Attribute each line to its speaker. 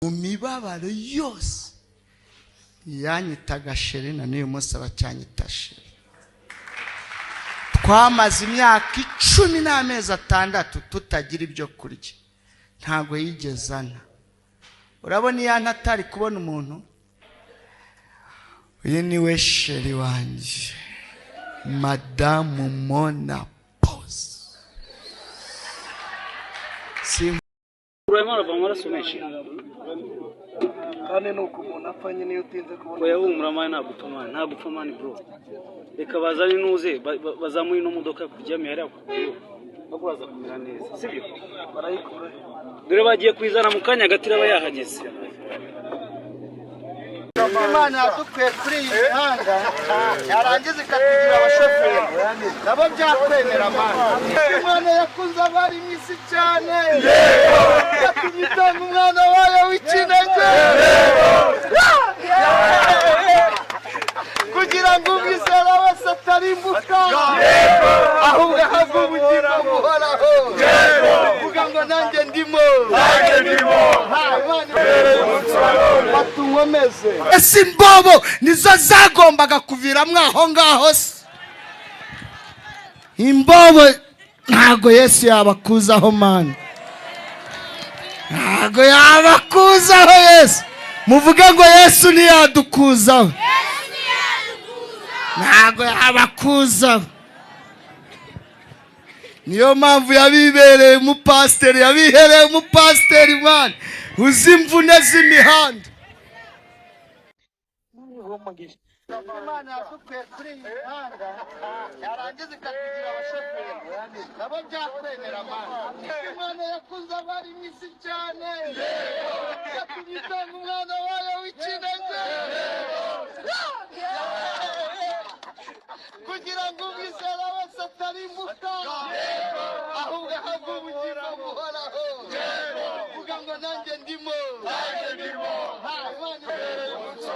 Speaker 1: mu mibabaro yose yanyitaga sheri na n'uyu munsi aracyanyita sheri. Twamaze imyaka 10 n'amezi 6 tutagira ibyo kurya, ntago yigezana. Urabona iya ntatari kubona umuntu, uyu niwe sheri wanjye, Madamu Mona Pose.
Speaker 2: Urayimara bamaraso menshi
Speaker 3: kandi nuko umuntu apfanye niyo utinze kubona
Speaker 2: oya humura mani nta gupfa mani bro. Reka bazane nuze bazamuye no modoka kujyamo yari bakubaza kumera neza sibyo
Speaker 3: barayikura
Speaker 2: dore bagiye kwizana mu kanya gatira bayahageze.
Speaker 1: Imana yadukwiye kuri iyi mihanda yarangiza ikatugira abashoferi nabo byakwemera mana. Imana yakunze abari mu isi cyane, yatumye itanga umwana wayo w'ikinege kugira ngo umwizera wese atarimbuka ahubwo ahabwe ubugingo buhoraho. Vuga ngo nanjye ndimo batunkomeze. Ese imbobo nizo zagombaga kuviramwo aho ngaho se? Imbobo ntago Yesu yabakuzaho mana, ntago yabakuzaho Yesu. Muvuge ngo Yesu niyadukuzaho, ntago yabakuzaho. Niyo mpamvu yabibereye umupasiteri, yabihereye umupasiteri mwana uzi imvune z'imihanda. Imana yadukwiye kuri iyi mihanda yarangiza ikatugira abashoferi nabo byakwemera mana. Imana yakunze abari mu isi cyane, yatumye itanga umwana wayo w'ikinege kugira ngo umwizera wese atarimbuka ahubwo ahabwe ubugingo buhoraho. Vuga ngo nanjye ndimo